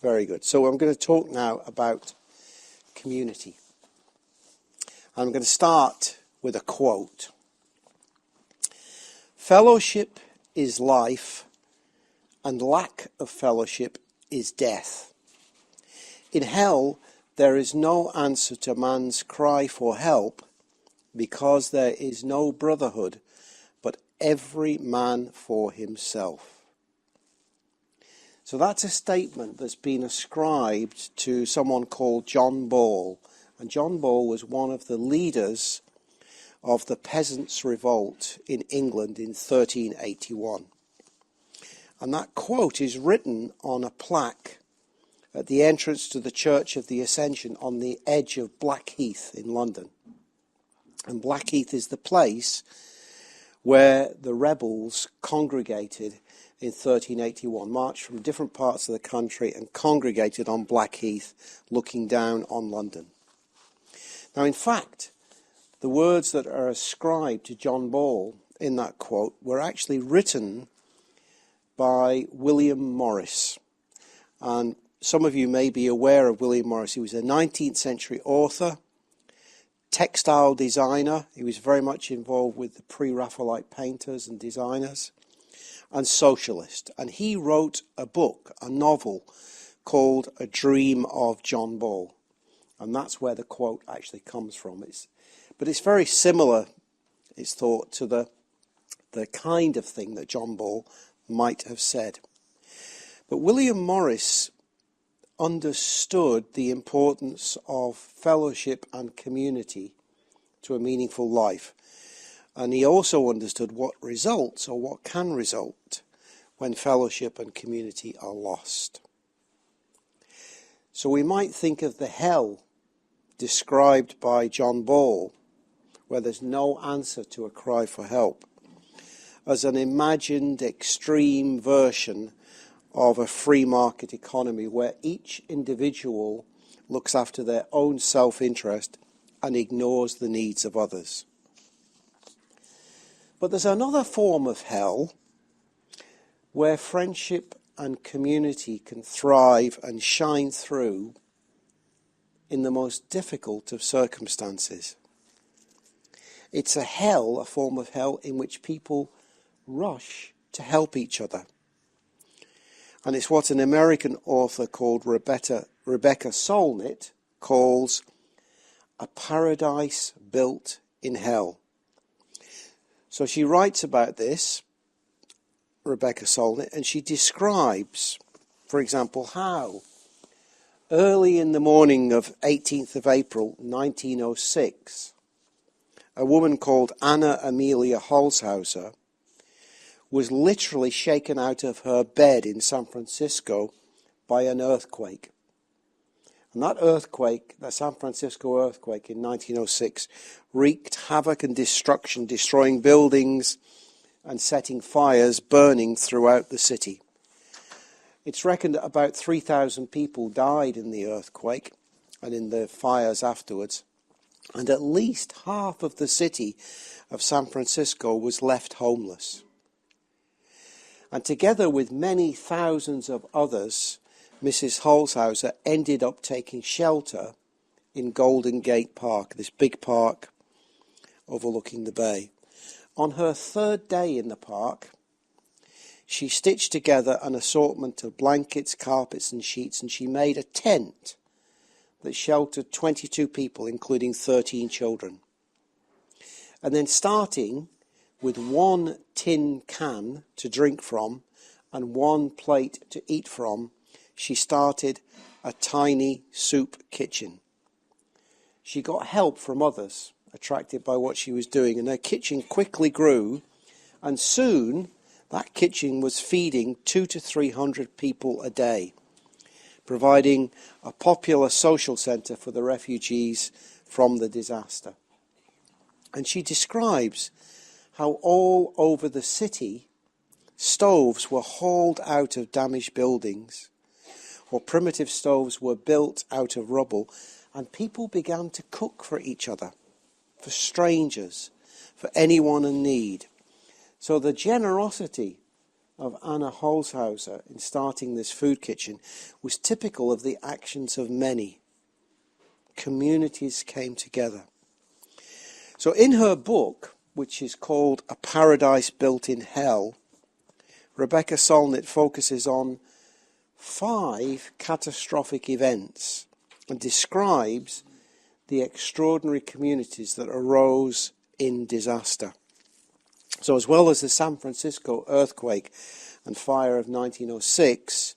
Very good. So I'm going to talk now about community. I'm going to start with a quote. Fellowship is life, and lack of fellowship is death. In hell, there is no answer to man's cry for help, because there is no brotherhood, but every man for himself. So that's a statement that's been ascribed to someone called John Ball. And John Ball was one of the leaders of the Peasants' Revolt in England in 1381. And that quote is written on a plaque at the entrance to the Church of the Ascension on the edge of Blackheath in London. And Blackheath is the place where the rebels congregated in 1381, marched from different parts of the country and congregated on Blackheath, looking down on London. Now, in fact, the words that are ascribed to John Ball in that quote were actually written by William Morris. And some of you may be aware of William Morris. He was a 19th century author, textile designer. He was very much involved with the pre-Raphaelite painters and designers, and socialist. And he wrote a book, a novel, called A Dream of John Ball. And that's where the quote actually comes from. But it's very similar, it's thought, to the kind of thing that John Ball might have said. But William Morris understood the importance of fellowship and community to a meaningful life. And he also understood what results, or what can result, when fellowship and community are lost. So we might think of the hell described by John Ball, where there's no answer to a cry for help, as an imagined extreme version of a free market economy where each individual looks after their own self-interest and ignores the needs of others. But there's another form of hell where friendship and community can thrive and shine through in the most difficult of circumstances. It's a hell, a form of hell, in which people rush to help each other. And it's what an American author called Rebecca Solnit calls a paradise built in hell. So she writes about this, Rebecca Solnit, and she describes, for example, how early in the morning of 18th of April 1906, a woman called Anna Amelia Holzhauser was literally shaken out of her bed in San Francisco by an earthquake. And that earthquake, the San Francisco earthquake in 1906, wreaked havoc and destruction, destroying buildings and setting fires burning throughout the city. It's reckoned that about 3,000 people died in the earthquake and in the fires afterwards. And at least half of the city of San Francisco was left homeless. And together with many thousands of others, Mrs. Holzhauser ended up taking shelter in Golden Gate Park, this big park overlooking the bay. On her third day in the park, she stitched together an assortment of blankets, carpets and sheets, and she made a tent that sheltered 22 people, including 13 children. And then, starting with one tin can to drink from and one plate to eat from, she started a tiny soup kitchen. She got help from others, attracted by what she was doing, and her kitchen quickly grew, and soon that kitchen was feeding 200 to 300 people a day, providing a popular social centre for the refugees from the disaster. And she describes how all over the city, stoves were hauled out of damaged buildings, or primitive stoves were built out of rubble, and people began to cook for each other, for strangers, for anyone in need. So the generosity of Anna Holzhauser in starting this food kitchen was typical of the actions of many. Communities came together. So in her book, which is called A Paradise Built in Hell, Rebecca Solnit focuses on 5 catastrophic events and describes the extraordinary communities that arose in disaster. So as well as the San Francisco earthquake and fire of 1906,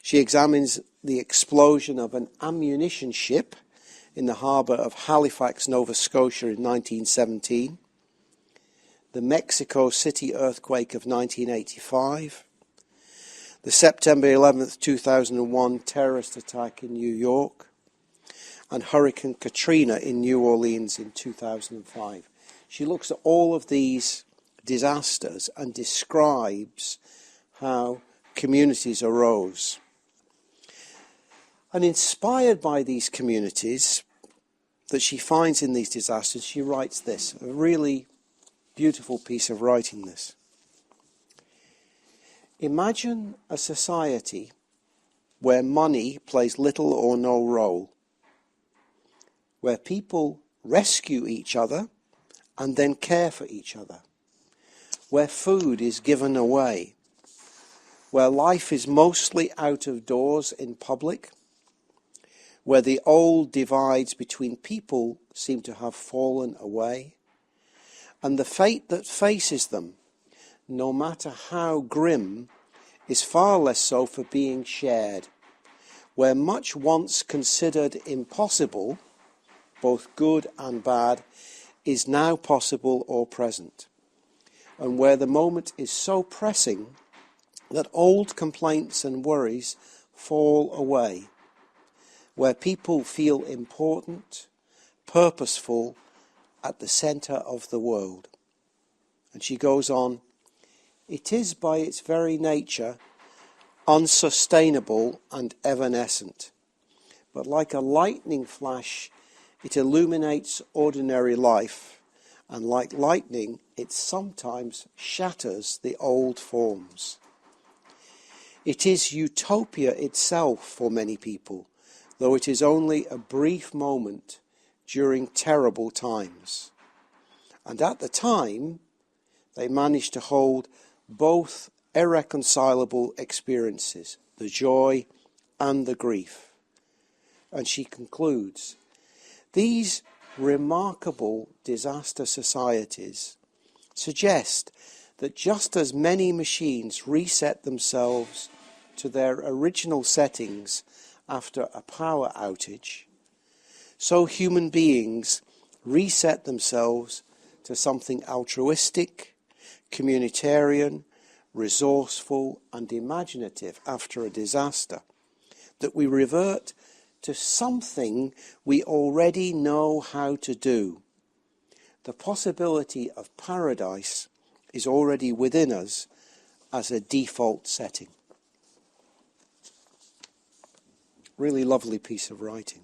she examines the explosion of an ammunition ship in the harbour of Halifax, Nova Scotia in 1917, the Mexico City earthquake of 1985, the September 11th, 2001 terrorist attack in New York, and Hurricane Katrina in New Orleans in 2005. She looks at all of these disasters and describes how communities arose. And inspired by these communities that she finds in these disasters, she writes this, a really beautiful piece of writing this. Imagine a society where money plays little or no role, where people rescue each other and then care for each other, where food is given away, where life is mostly out of doors in public, where the old divides between people seem to have fallen away, and the fate that faces them, no matter how grim, is far less so for being shared, where much once considered impossible, both good and bad, is now possible or present, and where the moment is so pressing that old complaints and worries fall away, where people feel important, purposeful, at the centre of the world. And she goes on, it is by its very nature unsustainable and evanescent, but like a lightning flash, it illuminates ordinary life, and like lightning, it sometimes shatters the old forms. It is utopia itself for many people, though it is only a brief moment during terrible times. And at the time, they manage to hold both irreconcilable experiences, the joy and the grief. And she concludes, these remarkable disaster societies suggest that just as many machines reset themselves to their original settings after a power outage, so human beings reset themselves to something altruistic, communitarian, resourceful and imaginative after a disaster, that we revert to something we already know how to do. The possibility of paradise is already within us as a default setting. Really lovely piece of writing.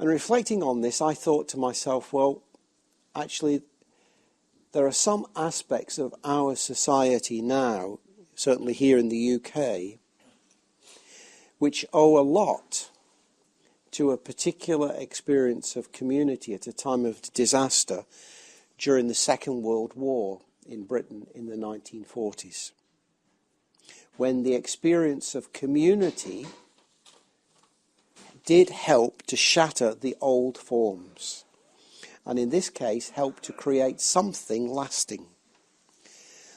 And reflecting on this, I thought to myself, well, actually, there are some aspects of our society now, certainly here in the UK, which owe a lot to a particular experience of community at a time of disaster during the Second World War in Britain in the 1940s, when the experience of community did help to shatter the old forms, and in this case help to create something lasting.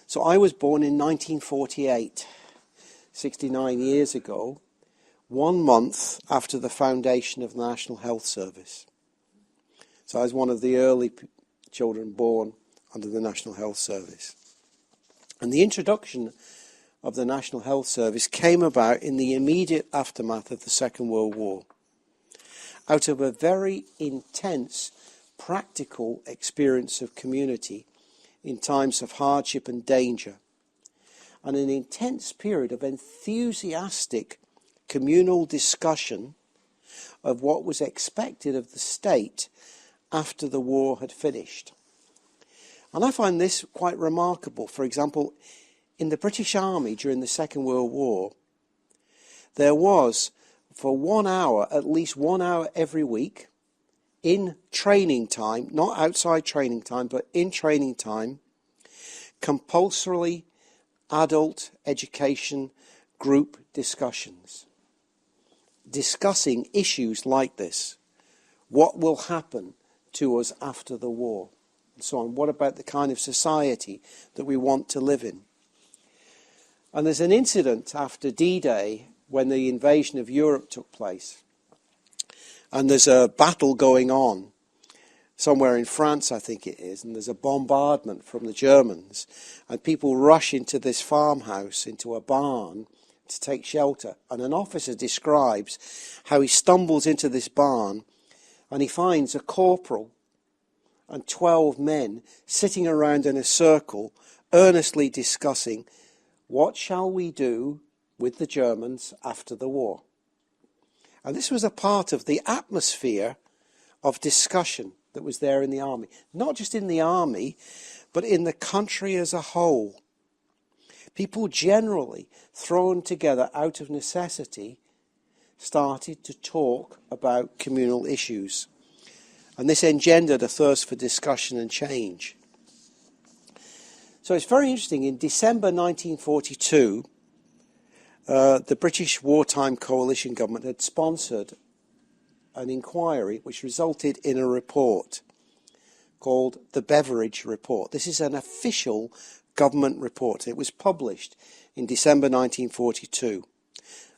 So I was born in 1948, 69 years ago, 1 month after the foundation of the National Health Service. So I was one of the early children born under the National Health Service. And the introduction of the National Health Service came about in the immediate aftermath of the Second World War, out of a very intense practical experience of community in times of hardship and danger, and an intense period of enthusiastic communal discussion of what was expected of the state after the war had finished. And I find this quite remarkable. For example, in the British Army during the Second World War, there was, for 1 hour, at least 1 hour every week, in training time, not outside training time, but in training time, compulsory adult education group discussions, discussing issues like this. What will happen to us after the war? And so on. What about the kind of society that we want to live in? And there's an incident after D-Day when the invasion of Europe took place. And there's a battle going on somewhere in France, I think it is, and there's a bombardment from the Germans. And people rush into this farmhouse, into a barn, to take shelter. And an officer describes how he stumbles into this barn and he finds a corporal and 12 men sitting around in a circle, earnestly discussing, what shall we do with the Germans after the war? And this was a part of the atmosphere of discussion that was there in the army. Not just in the army, but in the country as a whole. People generally, thrown together out of necessity, started to talk about communal issues. And this engendered a thirst for discussion and change. So it's very interesting. In December 1942, the British wartime coalition government had sponsored an inquiry which resulted in a report called the Beveridge Report. This is an official government report. It was published in December 1942.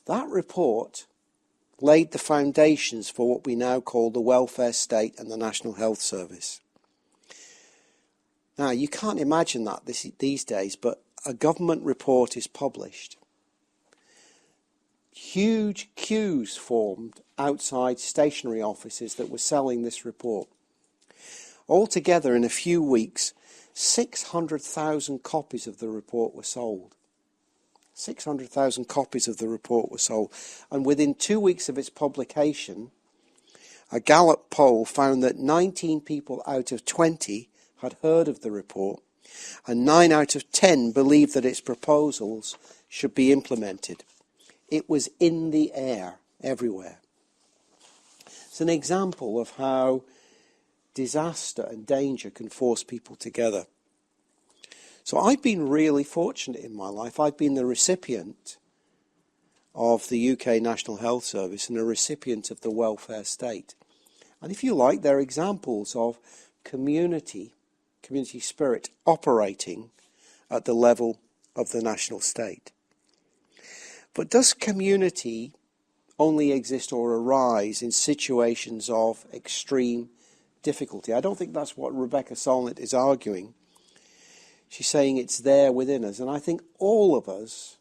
That report laid the foundations for what we now call the welfare state and the National Health Service. Now, you can't imagine that these days, but a government report is published. Huge queues formed outside stationery offices that were selling this report. Altogether, in a few weeks, 600,000 copies of the report were sold. 600,000 copies of the report were sold. And within 2 weeks of its publication, a Gallup poll found that 19 people out of 20 had heard of the report, and 9 out of 10 believed that its proposals should be implemented. It was in the air everywhere. It's an example of how disaster and danger can force people together. So I've been really fortunate in my life. I've been the recipient of the UK National Health Service and a recipient of the welfare state. And if you like, they're examples of community spirit operating at the level of the national state. But does community only exist or arise in situations of extreme difficulty? I don't think that's what Rebecca Solnit is arguing. She's saying it's there within us. And I think all of us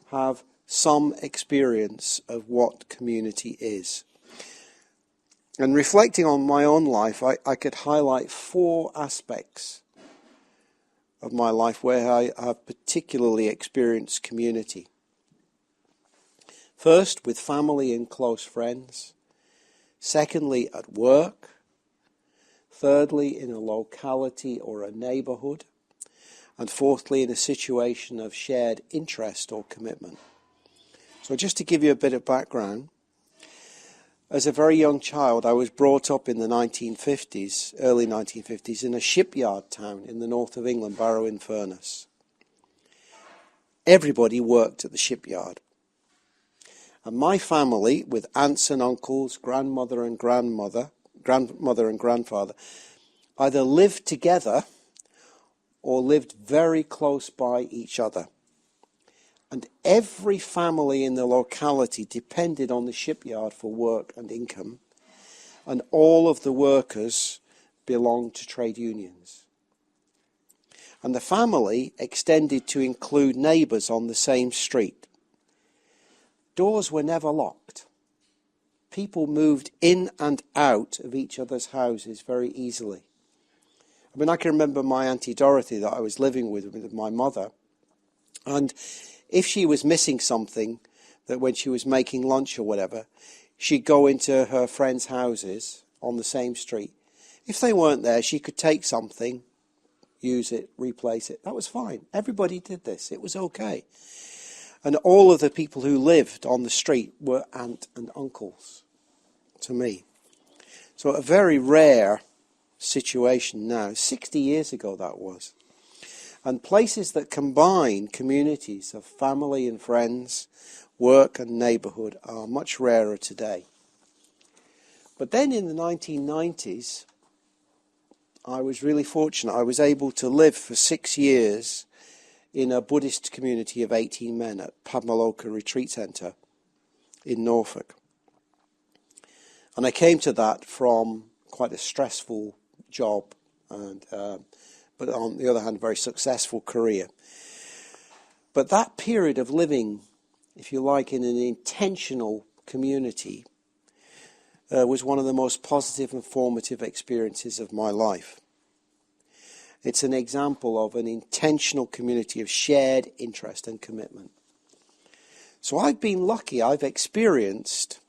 have some experience of what community is. And reflecting on my own life, I could highlight 4 aspects of my life where I have particularly experienced community. First, with family and close friends. Secondly, at work. Thirdly, in a locality or a neighbourhood. And fourthly, in a situation of shared interest or commitment. So just to give you a bit of background, as a very young child, I was brought up in the 1950s, early 1950s, in a shipyard town in the north of England, Barrow-in-Furness. Everybody worked at the shipyard. And my family, with aunts and uncles, grandmother and grandfather, either lived together or lived very close by each other. And every family in the locality depended on the shipyard for work and income, and all of the workers belonged to trade unions. And the family extended to include neighbours on the same street. Doors were never locked. People moved in and out of each other's houses very easily. I mean, I can remember my Auntie Dorothy that I was living with my mother, and if she was missing something, that when she was making lunch or whatever, she'd go into her friends' houses on the same street. If they weren't there, she could take something, use it, replace it. That was fine. Everybody did this. It was okay. And all of the people who lived on the street were aunt and uncles to me. So a very rare situation now. 60 years ago that was. And places that combine communities of family and friends, work and neighbourhood are much rarer today. But then in the 1990s, I was really fortunate. I was able to live for 6 years in a Buddhist community of 18 men at Padmaloka Retreat Centre in Norfolk. And I came to that from quite a stressful job, and but on the other hand, a very successful career. But that period of living, if you like, in an intentional community was one of the most positive and formative experiences of my life. It's an example of an intentional community of shared interest and commitment. So I've been lucky. I've experienced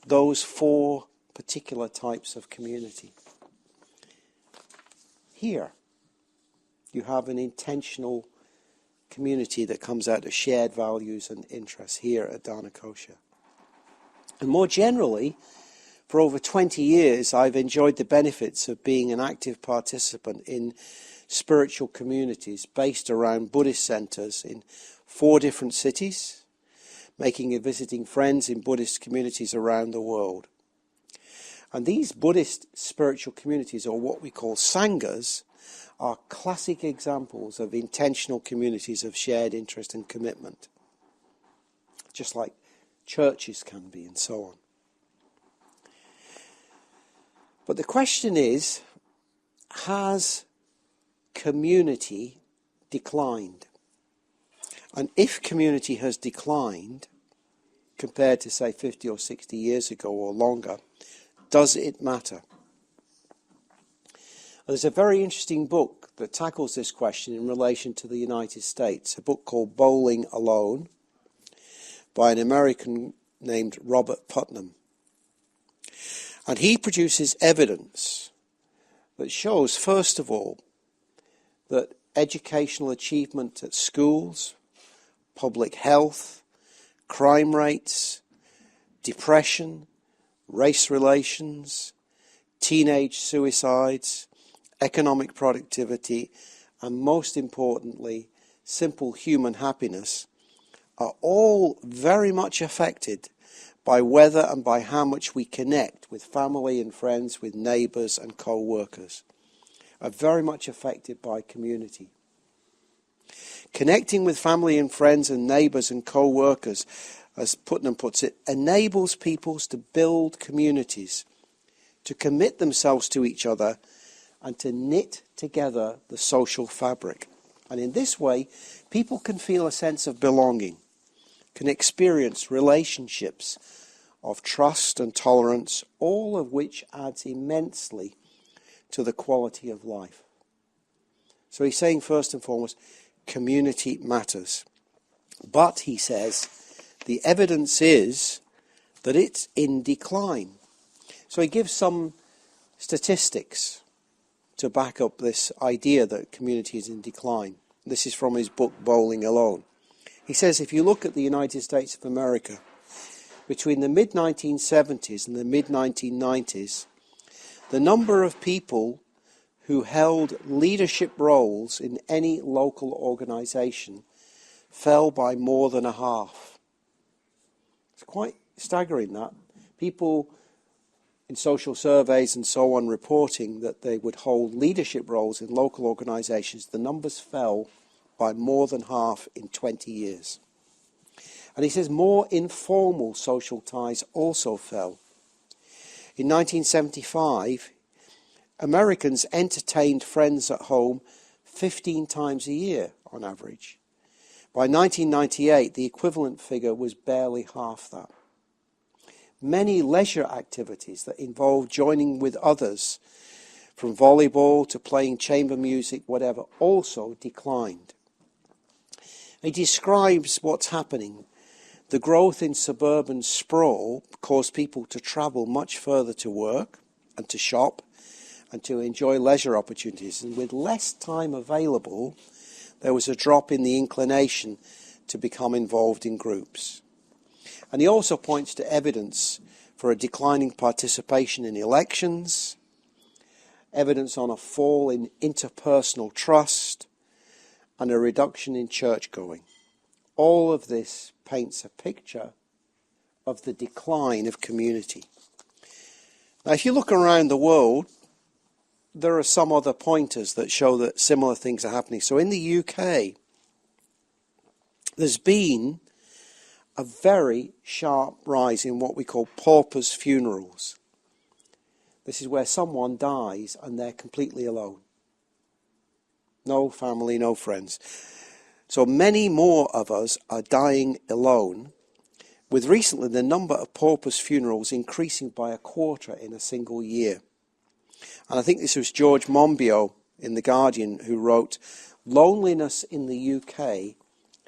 those 4 particular types of community. Here, you have an intentional community that comes out of shared values and interests here at Dana Kosha. And more generally, for over 20 years, I've enjoyed the benefits of being an active participant in spiritual communities based around Buddhist centres in 4 different cities, making and visiting friends in Buddhist communities around the world. And these Buddhist spiritual communities, or what we call sanghas, are classic examples of intentional communities of shared interest and commitment, just like churches can be, and so on. But the question is, has community declined? And if community has declined, compared to, say, 50 or 60 years ago or longer, does it matter? There's a very interesting book that tackles this question in relation to the United States, a book called Bowling Alone by an American named Robert Putnam. And he produces evidence that shows, first of all, that educational achievement at schools, public health, crime rates, depression, race relations, teenage suicides, economic productivity, and most importantly, simple human happiness, are all very much affected by whether and by how much we connect with family and friends, with neighbours and co-workers, are very much affected by community. Connecting with family and friends and neighbours and co-workers, as Putnam puts it, enables people to build communities, to commit themselves to each other, and to knit together the social fabric. And in this way, people can feel a sense of belonging, can experience relationships of trust and tolerance, all of which adds immensely to the quality of life. So he's saying, first and foremost, community matters. But, he says, the evidence is that it's in decline. So he gives some statistics to back up this idea that community is in decline. This is from his book, Bowling Alone. He says, if you look at the United States of America, between the mid-1970s and the mid-1990s, the number of people who held leadership roles in any local organisation fell by more than a half. It's quite staggering, that. People in social surveys and so on reporting that they would hold leadership roles in local organisations, the numbers fell by more than half in 20 years. And he says more informal social ties also fell. In 1975, Americans entertained friends at home 15 times a year on average. By 1998, the equivalent figure was barely half that. Many leisure activities that involved joining with others, from volleyball to playing chamber music, whatever, also declined. He describes what's happening. The growth in suburban sprawl caused people to travel much further to work and to shop, and to enjoy leisure opportunities. And with less time available, there was a drop in the inclination to become involved in groups. And he also points to evidence for a declining participation in elections, evidence on a fall in interpersonal trust, and a reduction in church-going. All of this paints a picture of the decline of community. Now, if you look around the world, there are some other pointers that show that similar things are happening. So in the UK, there's been a very sharp rise in what we call paupers' funerals. This is where someone dies and they're completely alone. No family, no friends. So many more of us are dying alone, with recently the number of paupers' funerals increasing by a quarter in a single year. And I think this was George Monbiot in The Guardian who wrote, "Loneliness in the UK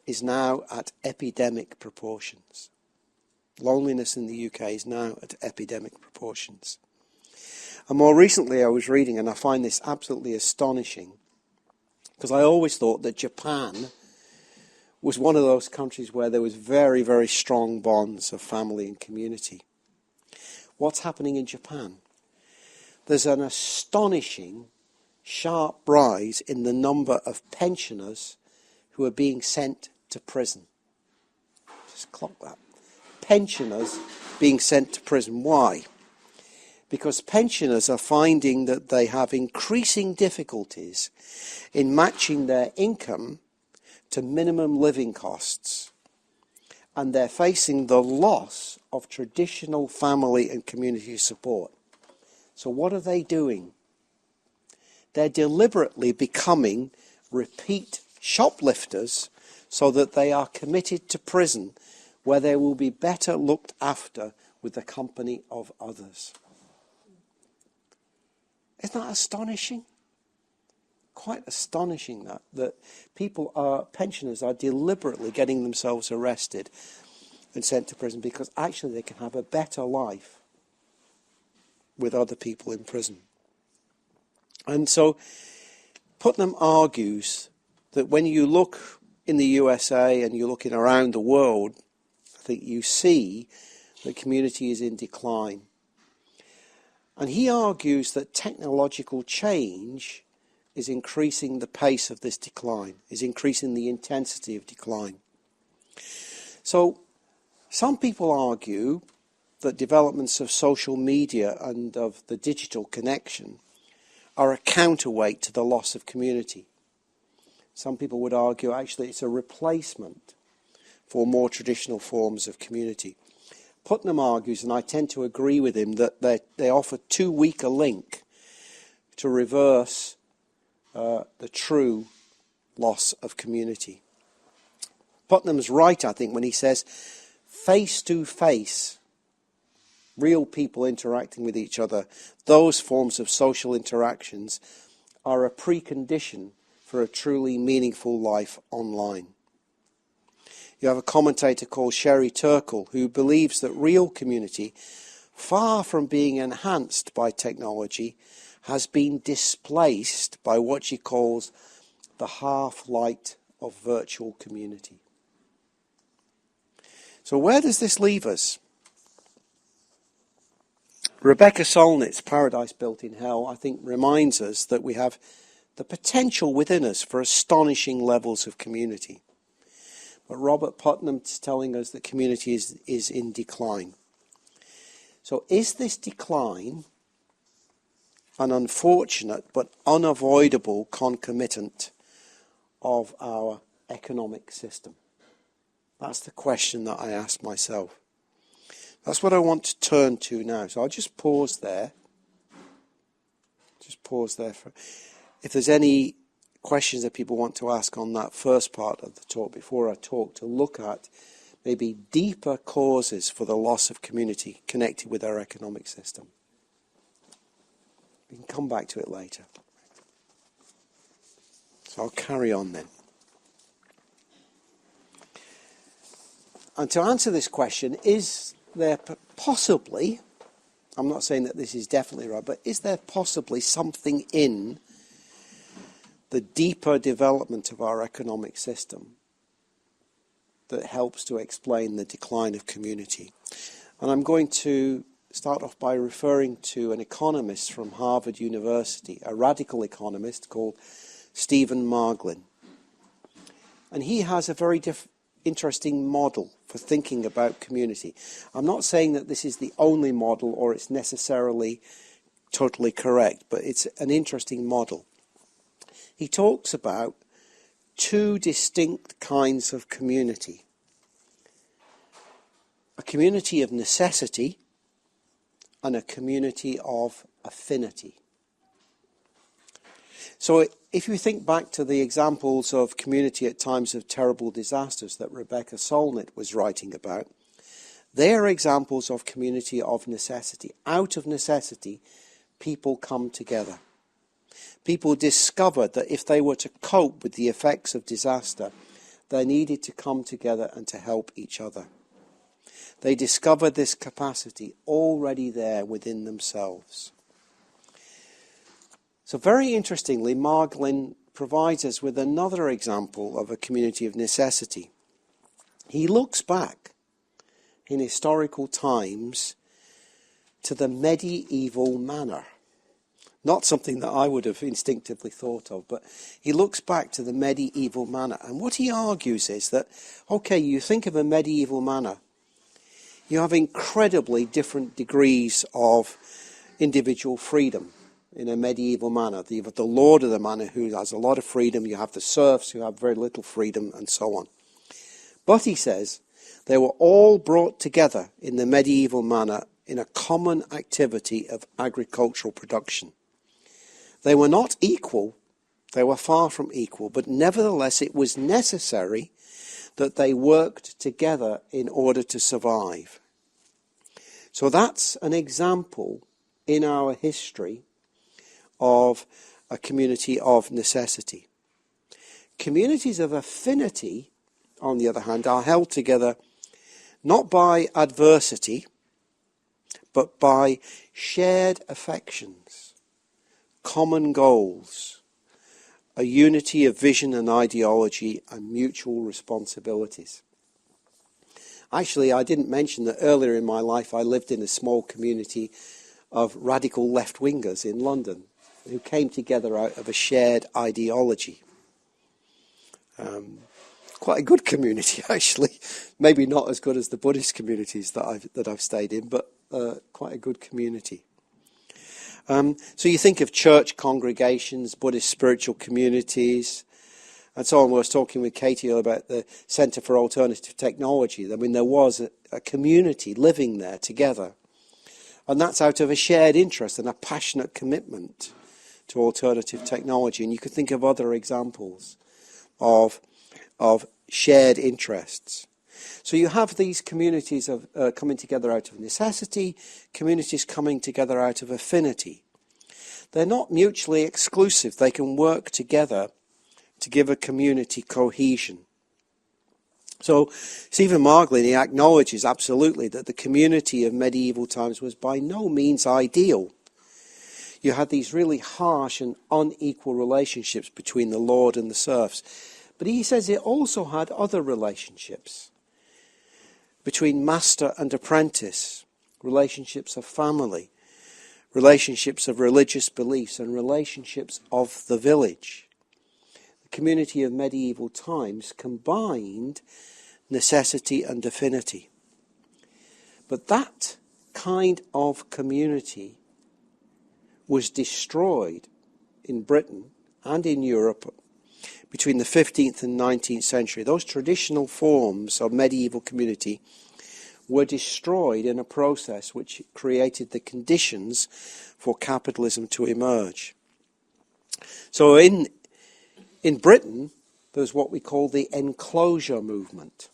is now at epidemic proportions." Loneliness in the UK is now at epidemic proportions. And more recently I was reading, and I find this absolutely astonishing, because I always thought that Japan was one of those countries where there was very, very strong bonds of family and community. What's happening in Japan? There's an astonishing, sharp rise in the number of pensioners who are being sent to prison. Just clock that. Pensioners being sent to prison. Why? Because pensioners are finding that they have increasing difficulties in matching their income to minimum living costs, and they're facing the loss of traditional family and community support. So what are they doing? They're deliberately becoming repeat shoplifters so that they are committed to prison, where they will be better looked after with the company of others. Isn't that astonishing? Quite astonishing that pensioners are deliberately getting themselves arrested and sent to prison because actually they can have a better life with other people in prison. And so Putnam argues that when you look in the USA and you're looking around the world, I think you see that community is in decline. And he argues that technological change is increasing the pace of this decline, is increasing the intensity of decline. So some people argue that developments of social media and of the digital connection are a counterweight to the loss of community. Some people would argue actually it's a replacement for more traditional forms of community. Putnam argues, and I tend to agree with him, that they offer too weak a link to reverse the true loss of community. Putnam's right, I think, when he says face-to-face, real people interacting with each other, those forms of social interactions are a precondition for a truly meaningful life online. You have a commentator called Sherry Turkle who believes that real community, far from being enhanced by technology, has been displaced by what she calls the half-light of virtual community. So where does this leave us? Rebecca Solnit's Paradise Built in Hell, I think, reminds us that we have the potential within us for astonishing levels of community. But Robert Putnam's telling us that community is in decline. So is this decline an unfortunate but unavoidable concomitant of our economic system? That's the question that I ask myself. That's what I want to turn to now. So I'll just pause there. If there's any questions that people want to ask on that first part of the talk, before I talk, to look at maybe deeper causes for the loss of community connected with our economic system. We can come back to it later. So I'll carry on then. And to answer this question, is there possibly, I'm not saying that this is definitely right, but is there possibly something in the deeper development of our economic system that helps to explain the decline of community? And I'm going to start off by referring to an economist from Harvard University, a radical economist called Stephen Marglin. And he has a very interesting model for thinking about community. I'm not saying that this is the only model or it's necessarily totally correct, but it's an interesting model. He talks about two distinct kinds of community. A community of necessity and a community of affinity. So if you think back to the examples of community at times of terrible disasters that Rebecca Solnit was writing about, they are examples of community of necessity. Out of necessity, people come together. People discovered that if they were to cope with the effects of disaster, they needed to come together and to help each other. They discovered this capacity already there within themselves. So very interestingly, Marglin provides us with another example of a community of necessity. He looks back in historical times to the medieval manor. Not something that I would have instinctively thought of, but he looks back to the medieval manor. And what he argues is that, okay, you think of a medieval manor, you have incredibly different degrees of individual freedom. In a medieval manor, you have the lord of the manor who has a lot of freedom, you have the serfs who have very little freedom, and so on. But he says, they were all brought together in the medieval manor in a common activity of agricultural production. They were not equal, they were far from equal, but nevertheless it was necessary that they worked together in order to survive. So that's an example in our history of a community of necessity. Communities of affinity, on the other hand, are held together not by adversity, but by shared affections, common goals, a unity of vision and ideology, and mutual responsibilities. Actually, I didn't mention that earlier in my life I lived in a small community of radical left-wingers in London, who came together out of a shared ideology. Quite a good community, actually. Maybe not as good as the Buddhist communities that I've stayed in, but quite a good community. So you think of church congregations, Buddhist spiritual communities, and so on. I was talking with Katie about the Centre for Alternative Technology. I mean, there was a community living there together. And that's out of a shared interest and a passionate commitment to alternative technology. And you could think of other examples of shared interests. So you have these communities of coming together out of necessity, communities coming together out of affinity. They're not mutually exclusive. They can work together to give a community cohesion. So Stephen Marglin, he acknowledges absolutely that the community of medieval times was by no means ideal. You had these really harsh and unequal relationships between the lord and the serfs. But he says it also had other relationships between master and apprentice, relationships of family, relationships of religious beliefs, and relationships of the village. The community of medieval times combined necessity and affinity. But that kind of community was destroyed in Britain and in Europe between the 15th and 19th century. Those traditional forms of medieval community were destroyed in a process which created the conditions for capitalism to emerge. So in Britain, there's what we call the enclosure movement.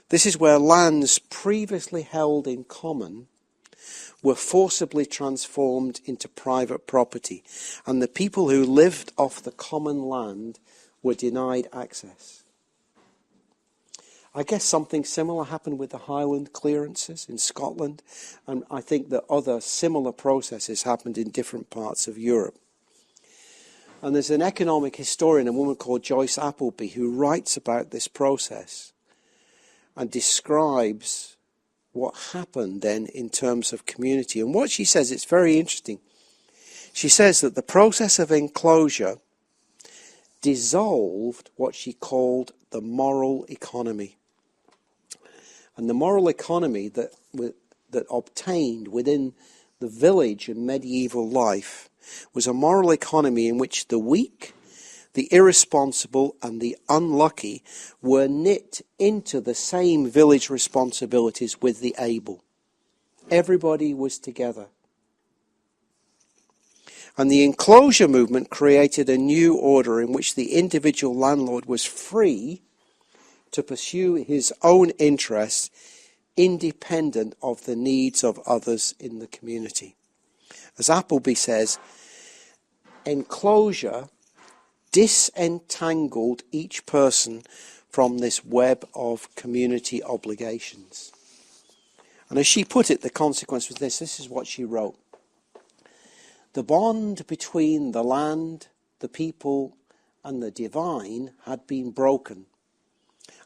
This is where lands previously held in common were forcibly transformed into private property, and the people who lived off the common land were denied access. I guess something similar happened with the Highland clearances in Scotland, and I think that other similar processes happened in different parts of Europe. And there's an economic historian, a woman called Joyce Appleby, who writes about this process and describes what happened then in terms of community. And what she says, it's very interesting. She says that the process of enclosure dissolved what she called the moral economy. And the moral economy that obtained within the village in medieval life was a moral economy in which the weak, the irresponsible and the unlucky were knit into the same village responsibilities with the able. Everybody was together. And the enclosure movement created a new order in which the individual landlord was free to pursue his own interests independent of the needs of others in the community. As Appleby says, enclosure disentangled each person from this web of community obligations. And as she put it, the consequence was this. This is what she wrote. The bond between the land, the people, and the divine had been broken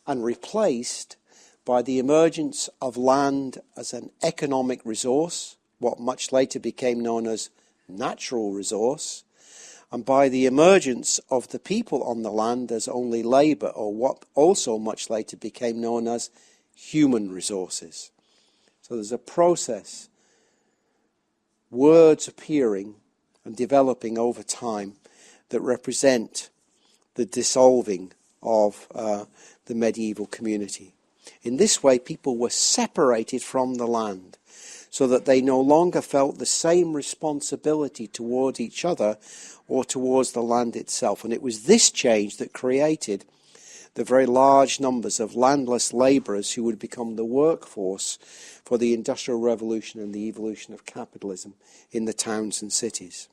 and replaced by the emergence of land as an economic resource, what much later became known as natural resource, and by the emergence of the people on the land as only labour, or what also much later became known as human resources. So there's a process, words appearing and developing over time that represent the dissolving of the medieval community. In this way, people were separated from the land so that they no longer felt the same responsibility toward each other or towards the land itself. And it was this change that created the very large numbers of landless labourers who would become the workforce for the Industrial Revolution and the evolution of capitalism in the towns and cities.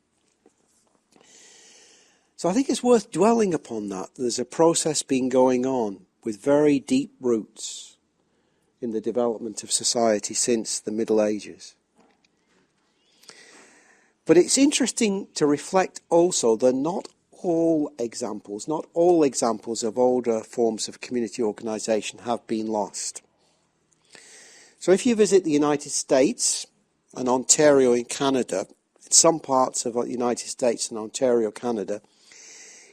So I think it's worth dwelling upon that. There's a process been going on with very deep roots in the development of society since the Middle Ages. But it's interesting to reflect also that not all examples of older forms of community organisation have been lost. So if you visit the United States and Ontario in Canada, in some parts of the United States and Ontario, Canada,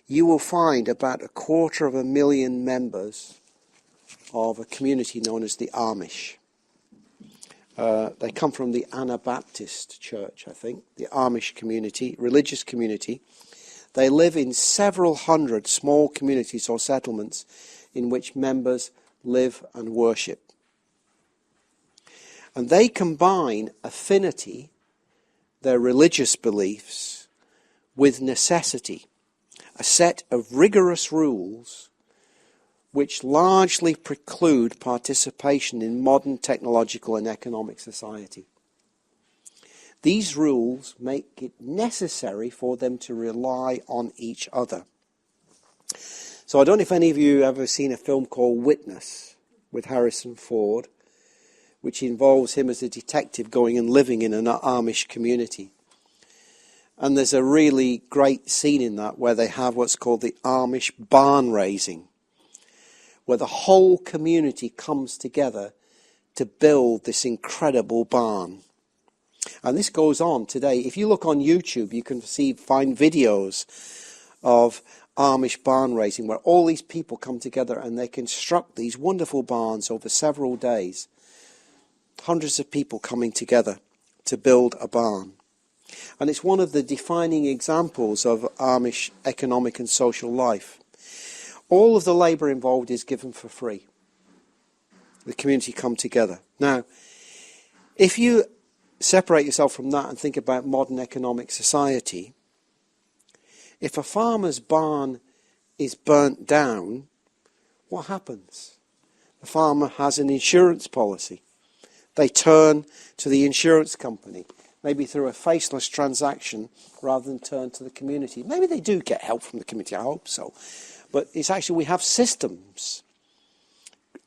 you will find about 250,000 members of a community known as the Amish. They come from the Anabaptist Church, I think, the Amish community, religious community. They live in several hundred small communities or settlements in which members live and worship. And they combine affinity, their religious beliefs, with necessity, a set of rigorous rules which largely preclude participation in modern technological and economic society. These rules make it necessary for them to rely on each other. So I don't know if any of you have ever seen a film called Witness with Harrison Ford, which involves him as a detective going and living in an Amish community. And there's a really great scene in that where they have what's called the Amish barn raising, where the whole community comes together to build this incredible barn. And this goes on today. If you look on YouTube, you can find videos of Amish barn raising where all these people come together and they construct these wonderful barns over several days. Hundreds of people coming together to build a barn. And it's one of the defining examples of Amish economic and social life. All of the labour involved is given for free. The community come together. Now, if you separate yourself from that and think about modern economic society, if a farmer's barn is burnt down, what happens? The farmer has an insurance policy. They turn to the insurance company, maybe through a faceless transaction, rather than turn to the community. Maybe they do get help from the community, I hope so. But it's actually, we have systems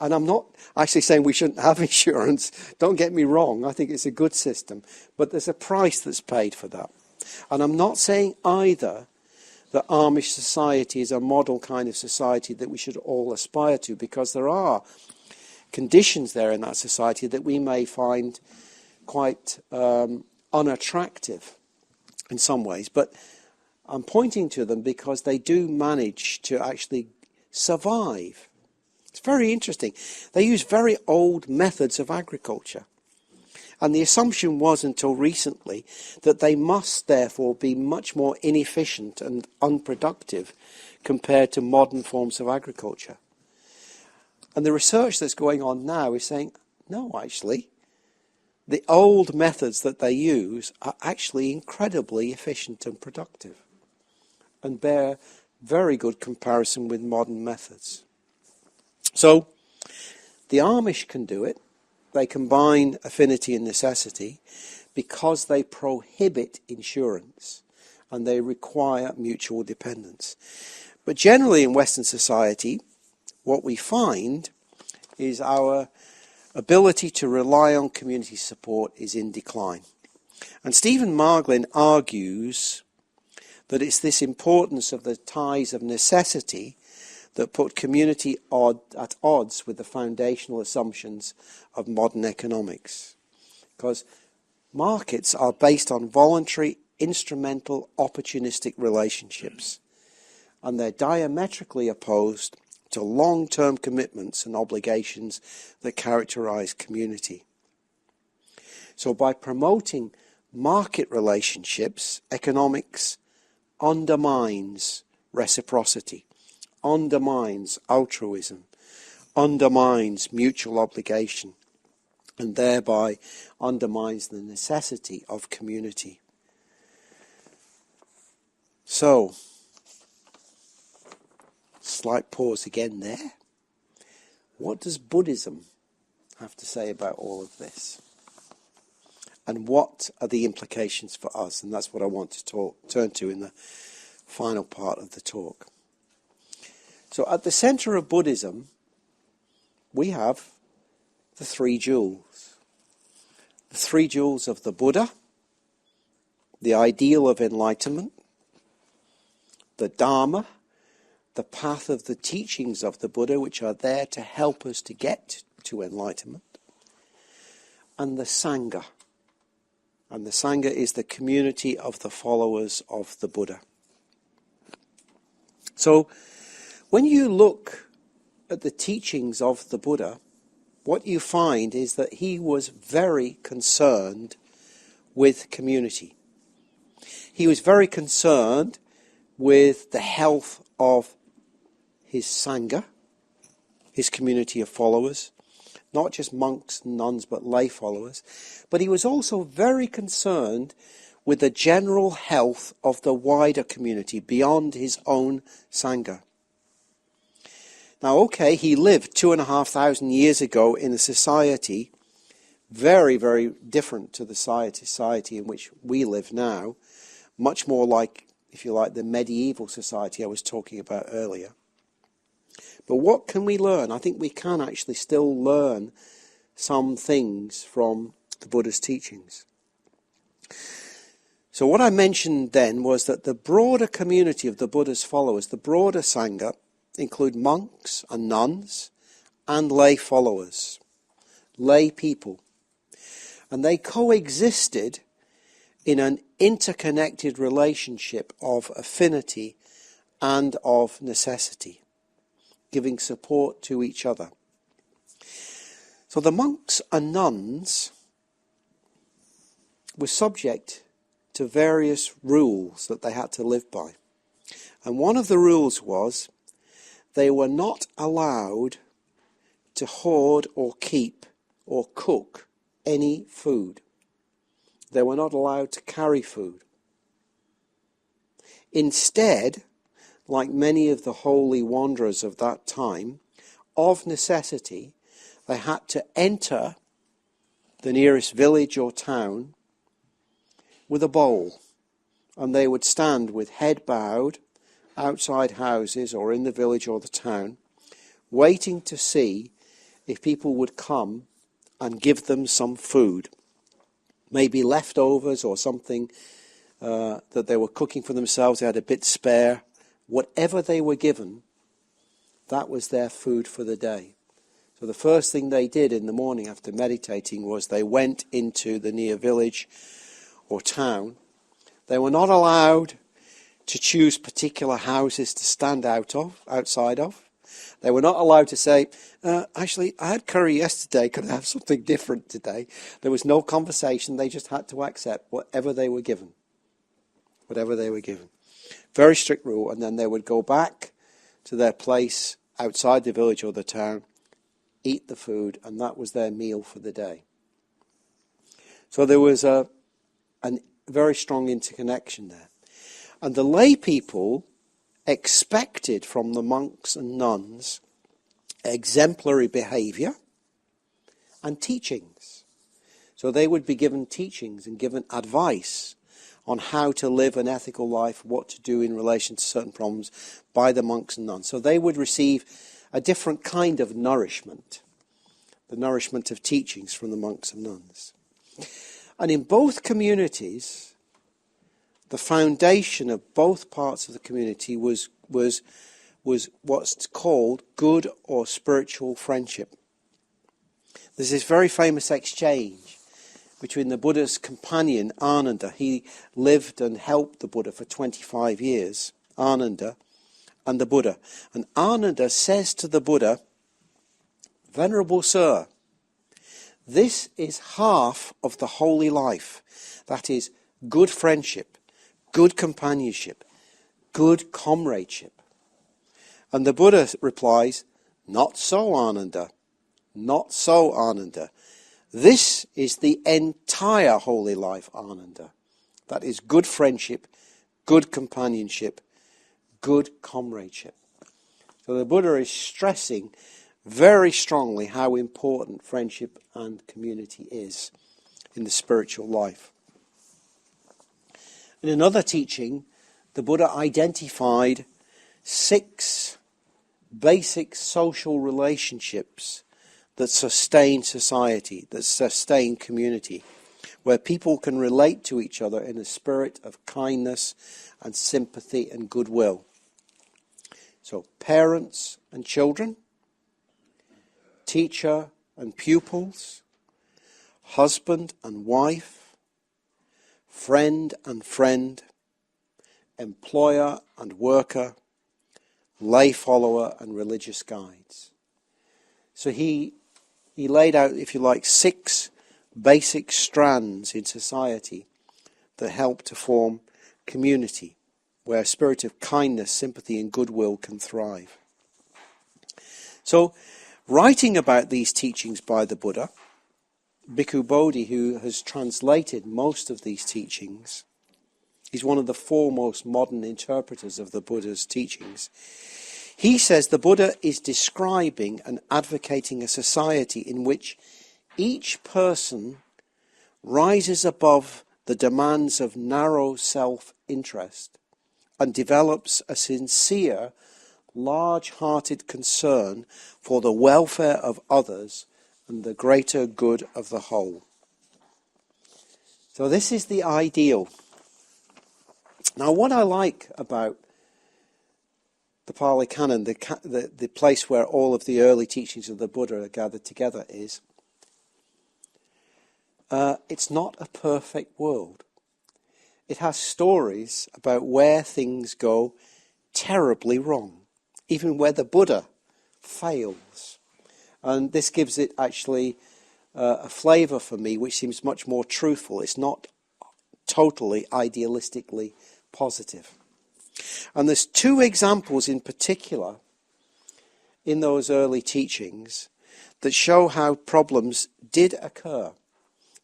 And I'm not actually saying we shouldn't have insurance. Don't get me wrong. I think it's a good system. But there's a price that's paid for that. And I'm not saying either that Amish society is a model kind of society that we should all aspire to, because there are conditions there in that society that we may find quite unattractive in some ways. But I'm pointing to them because they do manage to actually survive. It's very interesting. They use very old methods of agriculture. And the assumption was until recently that they must therefore be much more inefficient and unproductive compared to modern forms of agriculture. And the research that's going on now is saying, no, actually, the old methods that they use are actually incredibly efficient and productive and bear very good comparison with modern methods. So the Amish can do it. They combine affinity and necessity because they prohibit insurance and they require mutual dependence. But generally in Western society, what we find is our ability to rely on community support is in decline. And Stephen Marglin argues that it's this importance of the ties of necessity that put community at odds with the foundational assumptions of modern economics. Because markets are based on voluntary, instrumental, opportunistic relationships. And they're diametrically opposed to long-term commitments and obligations that characterize community. So by promoting market relationships, economics undermines reciprocity, undermines altruism, undermines mutual obligation, and thereby undermines the necessity of community. So, slight pause again there. What does Buddhism have to say about all of this? And what are the implications for us? And that's what I want to turn to in the final part of the talk. So at the center of Buddhism, we have the three jewels. The three jewels of the Buddha, the ideal of enlightenment, the Dharma, the path of the teachings of the Buddha, which are there to help us to get to enlightenment, and the Sangha. And the Sangha is the community of the followers of the Buddha. So, when you look at the teachings of the Buddha, what you find is that he was very concerned with community. He was very concerned with the health of his Sangha, his community of followers, not just monks and nuns, but lay followers. But he was also very concerned with the general health of the wider community beyond his own Sangha. Now, okay, he lived 2,500 years ago in a society very, very different to the society in which we live now, much more like, if you like, the medieval society I was talking about earlier. But what can we learn? I think we can actually still learn some things from the Buddha's teachings. So what I mentioned then was that the broader community of the Buddha's followers, the broader Sangha, include monks and nuns and lay followers, lay people. And they coexisted in an interconnected relationship of affinity and of necessity, giving support to each other. So the monks and nuns were subject to various rules that they had to live by. And one of the rules was they were not allowed to hoard or keep or cook any food. They were not allowed to carry food. Instead, like many of the holy wanderers of that time, of necessity, they had to enter the nearest village or town with a bowl, and they would stand with head bowed outside houses or in the village or the town, waiting to see if people would come and give them some food, maybe leftovers or something that they were cooking for themselves, they had a bit spare. Whatever they were given, that was their food for the day. So the first thing they did in the morning after meditating was they went into the near village or town. They were not allowed to choose particular houses to stand outside of. They were not allowed to say, actually, I had curry yesterday, could I have something different today? There was no conversation, they just had to accept whatever they were given. Whatever they were given. Very strict rule, and then they would go back to their place outside the village or the town, eat the food, and that was their meal for the day. So there was a very strong interconnection there. And the lay people expected from the monks and nuns exemplary behavior and teachings. So they would be given teachings and given advice on how to live an ethical life, what to do in relation to certain problems by the monks and nuns. So they would receive a different kind of nourishment, the nourishment of teachings from the monks and nuns. And in both communities, the foundation of both parts of the community was what's called good or spiritual friendship. There's this very famous exchange between the Buddha's companion, Ananda. He lived and helped the Buddha for 25 years, Ananda, and the Buddha. And Ananda says to the Buddha, "Venerable Sir, this is half of the holy life. That is good friendship, good companionship, good comradeship." And the Buddha replies, "Not so, Ananda. Not so, Ananda. This is the entire holy life, Ananda. That is good friendship, good companionship, good comradeship." So the Buddha is stressing very strongly how important friendship and community is in the spiritual life. In another teaching, the Buddha identified 6 basic social relationships that sustain society, that sustain community, where people can relate to each other in a spirit of kindness and sympathy and goodwill. So parents and children, teacher and pupils, husband and wife, friend and friend, employer and worker, lay follower and religious guides. So he laid out, if you like, 6 basic strands in society that help to form community, where a spirit of kindness, sympathy and goodwill can thrive. So, writing about these teachings by the Buddha, Bhikkhu Bodhi, who has translated most of these teachings, he's one of the foremost modern interpreters of the Buddha's teachings. He says the Buddha is describing and advocating a society in which each person rises above the demands of narrow self-interest and develops a sincere, large-hearted concern for the welfare of others and the greater good of the whole. So this is the ideal. Now, what I like about the Pali Canon, the place where all of the early teachings of the Buddha are gathered together, is it's not a perfect world. It has stories about where things go terribly wrong, even where the Buddha fails. And this gives it actually a flavour for me which seems much more truthful. It's not totally idealistically positive. And there's 2 examples in particular in those early teachings that show how problems did occur.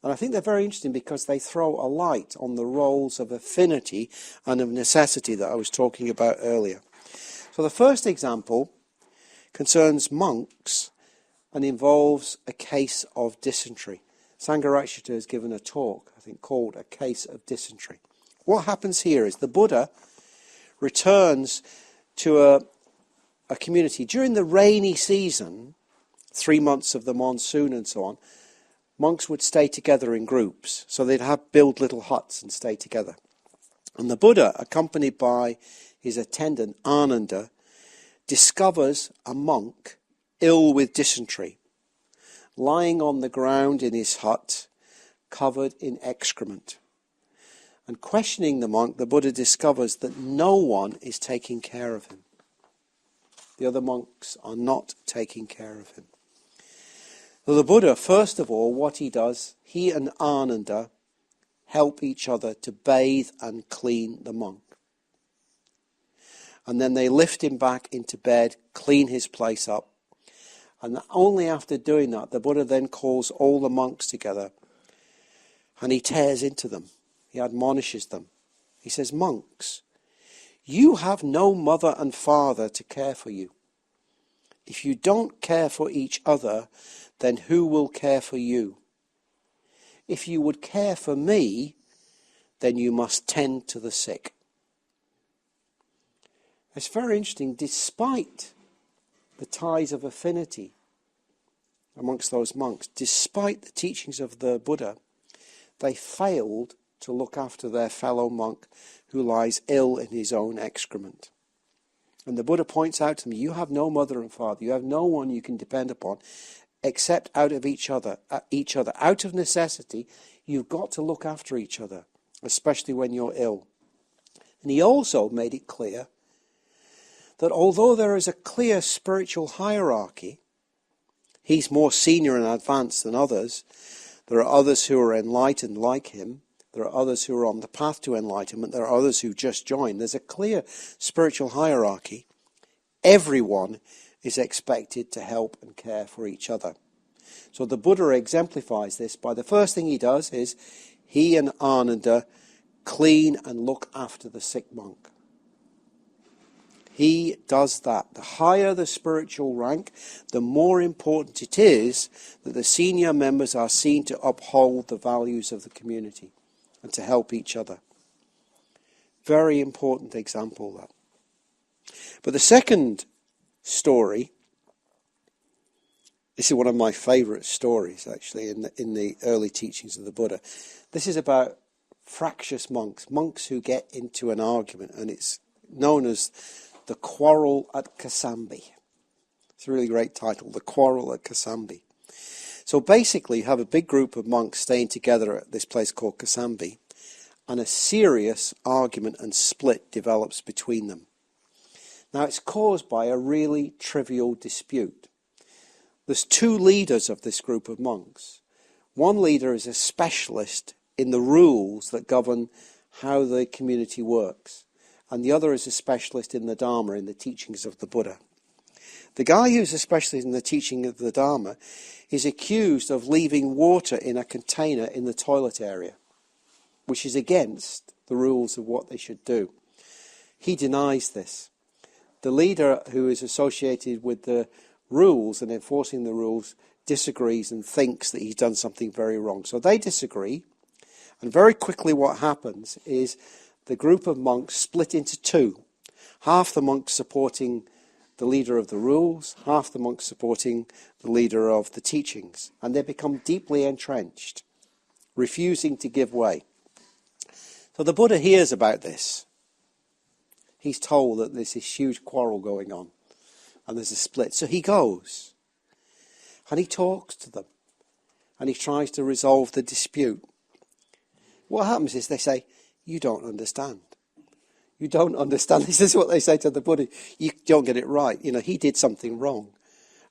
And I think they're very interesting because they throw a light on the roles of affinity and of necessity that I was talking about earlier. So the first example concerns monks and involves a case of dysentery. Sangharakshita has given a talk, I think, called A Case of Dysentery. What happens here is the Buddha returns to a community during the rainy season. 3 months of the monsoon and so on, monks would stay together in groups. So they'd build little huts and stay together. And the Buddha, accompanied by his attendant Ananda, discovers a monk ill with dysentery, lying on the ground in his hut, covered in excrement. And questioning the monk, the Buddha discovers that no one is taking care of him. The other monks are not taking care of him. So the Buddha, first of all, what he does, he and Ananda help each other to bathe and clean the monk. And then they lift him back into bed, clean his place up. And only after doing that, the Buddha then calls all the monks together and he tears into them. He admonishes them. He says, monks, you have no mother and father to care for you. If you don't care for each other, then who will care for you? If you would care for me, then you must tend to the sick. It's very interesting, despite the ties of affinity amongst those monks, despite the teachings of the Buddha, they failed to look after their fellow monk who lies ill in his own excrement. And the Buddha points out to them, you have no mother and father, you have no one you can depend upon, except out of each other. Out of necessity, you've got to look after each other, especially when you're ill. And he also made it clear that although there is a clear spiritual hierarchy, he's more senior and advanced than others, there are others who are enlightened like him, there are others who are on the path to enlightenment, there are others who just joined. There's a clear spiritual hierarchy. Everyone is expected to help and care for each other. So the Buddha exemplifies this by the first thing he does is he and Ananda clean and look after the sick monk. He does that. The higher the spiritual rank, the more important it is that the senior members are seen to uphold the values of the community and to help each other. Very important example, that. But the second story, this is one of my favourite stories, actually, in the early teachings of the Buddha. This is about fractious monks who get into an argument, and it's known as the Quarrel at Kasambi. It's a really great title, The Quarrel at Kasambi. So basically, you have a big group of monks staying together at this place called Kasambi, and a serious argument and split develops between them. Now, it's caused by a really trivial dispute. There's two leaders of this group of monks. One leader is a specialist in the rules that govern how the community works, and the other is a specialist in the Dharma, in the teachings of the Buddha. The guy who's a specialist in the teaching of the Dharma is accused of leaving water in a container in the toilet area, which is against the rules of what they should do. He denies this. The leader who is associated with the rules and enforcing the rules disagrees and thinks that he's done something very wrong. So they disagree, and very quickly what happens is the group of monks split into two. Half the monks supporting the leader of the rules, half the monks supporting the leader of the teachings. And they become deeply entrenched, refusing to give way. So the Buddha hears about this. He's told that there's this huge quarrel going on and there's a split. So he goes and he talks to them and he tries to resolve the dispute. What happens is they say, you don't understand. You don't understand. This is what they say to the Buddha. You don't get it right. You know, he did something wrong.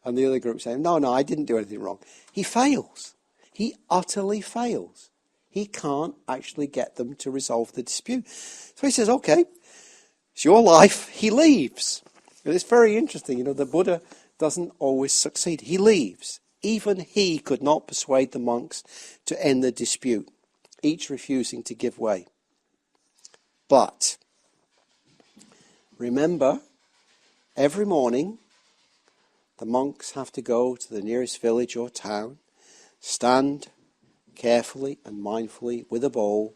And the other group say, no, I didn't do anything wrong. He fails. He utterly fails. He can't actually get them to resolve the dispute. So he says, okay, it's your life. He leaves. And it's very interesting. You know, the Buddha doesn't always succeed. He leaves. Even he could not persuade the monks to end the dispute, each refusing to give way. But remember, every morning the monks have to go to the nearest village or town, stand carefully and mindfully with a bowl,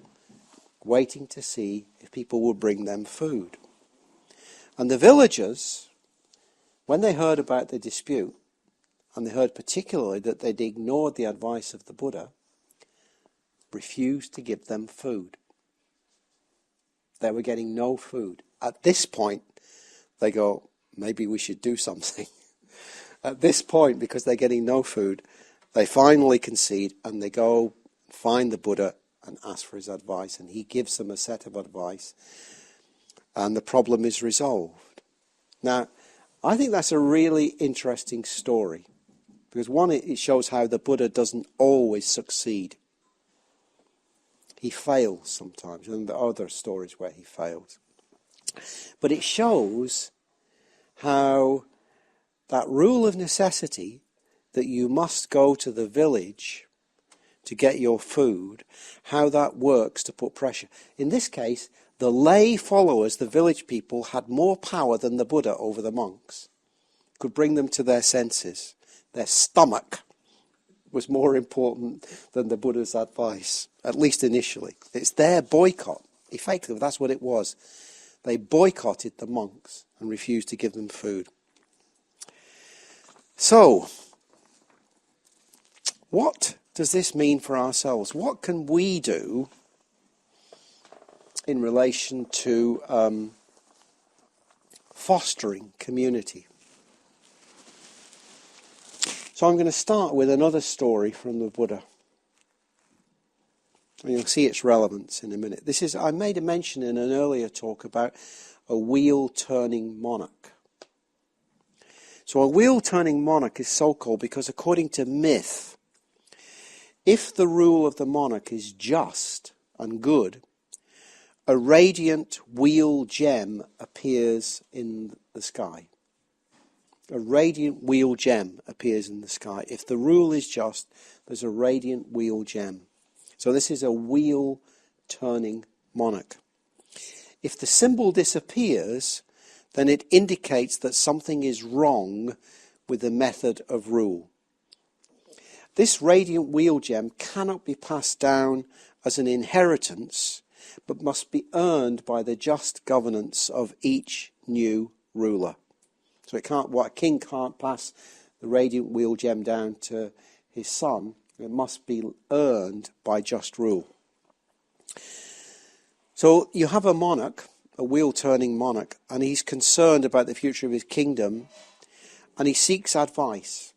waiting to see if people will bring them food. And the villagers, when they heard about the dispute, and they heard particularly that they'd ignored the advice of the Buddha, refused to give them food. They were getting no food. At this point, they go, maybe we should do something. At this point, because they're getting no food, they finally concede and they go find the Buddha and ask for his advice. And he gives them a set of advice and the problem is resolved. Now, I think that's a really interesting story. Because one, it shows how the Buddha doesn't always succeed. He fails sometimes, and there are other stories where he fails. But it shows how that rule of necessity, that you must go to the village to get your food, how that works to put pressure. In this case, the lay followers, the village people, had more power than the Buddha over the monks, could bring them to their senses. Their stomach was more important than the Buddha's advice, at least initially. It's their boycott. Effectively, that's what it was. They boycotted the monks and refused to give them food. So, what does this mean for ourselves? What can we do in relation to fostering community? So I'm going to start with another story from the Buddha. And you'll see its relevance in a minute. I made a mention in an earlier talk about a wheel-turning monarch. So a wheel-turning monarch is so called because according to myth, if the rule of the monarch is just and good, a radiant wheel gem appears in the sky. A radiant wheel gem appears in the sky. If the rule is just, there's a radiant wheel gem. So this is a wheel-turning monarch. If the symbol disappears, then it indicates that something is wrong with the method of rule. This radiant wheel gem cannot be passed down as an inheritance, but must be earned by the just governance of each new ruler. So a king can't pass the radiant wheel gem down to his son. It must be earned by just rule. So you have a monarch, a wheel-turning monarch, and he's concerned about the future of his kingdom, and he seeks advice.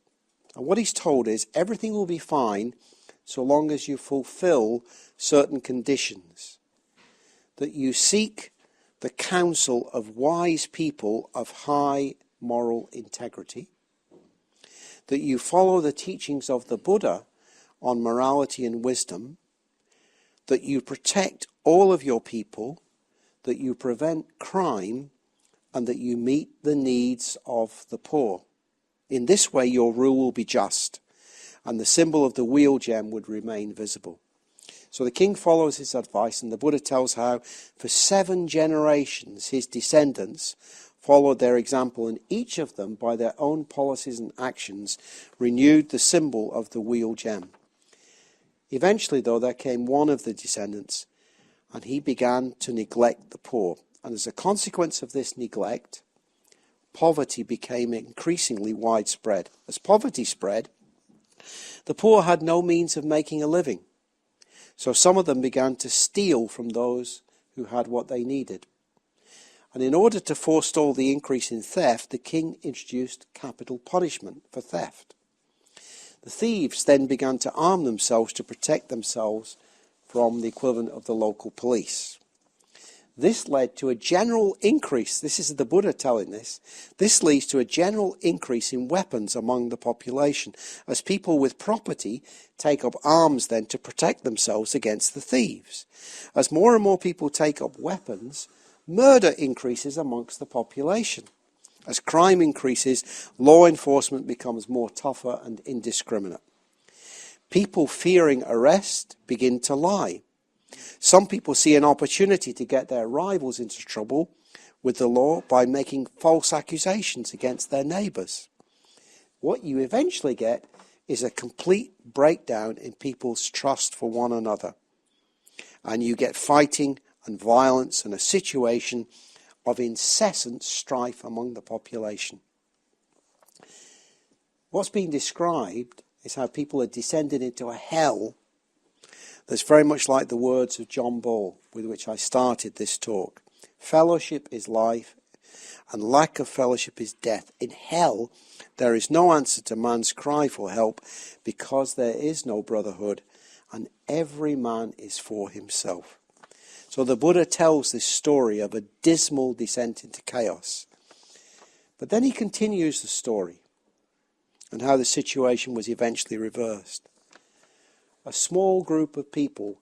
And what he's told is everything will be fine so long as you fulfill certain conditions. That you seek the counsel of wise people of high moral integrity, that you follow the teachings of the Buddha on morality and wisdom, that you protect all of your people, that you prevent crime, and that you meet the needs of the poor. In this way your rule will be just, and the symbol of the wheel gem would remain visible. So the king follows his advice, and the Buddha tells how for 7 generations his descendants followed their example, and each of them, by their own policies and actions, renewed the symbol of the wheel gem. Eventually, though, there came one of the descendants, and he began to neglect the poor. And as a consequence of this neglect, poverty became increasingly widespread. As poverty spread, the poor had no means of making a living. So some of them began to steal from those who had what they needed. And in order to forestall the increase in theft, the king introduced capital punishment for theft. The thieves then began to arm themselves to protect themselves from the equivalent of the local police. This led to a general increase. This is the Buddha telling this. This leads to a general increase in weapons among the population, as people with property take up arms then to protect themselves against the thieves. As more and more people take up weapons, murder increases amongst the population. As crime increases, law enforcement becomes more tougher and indiscriminate. People fearing arrest begin to lie. Some people see an opportunity to get their rivals into trouble with the law by making false accusations against their neighbours. What you eventually get is a complete breakdown in people's trust for one another. And you get fighting and violence and a situation of incessant strife among the population. What's being described is how people are descending into a hell that's very much like the words of John Ball, with which I started this talk. Fellowship is life, and lack of fellowship is death. In hell, there is no answer to man's cry for help, because there is no brotherhood, and every man is for himself. So the Buddha tells this story of a dismal descent into chaos. But then he continues the story, and how the situation was eventually reversed. A small group of people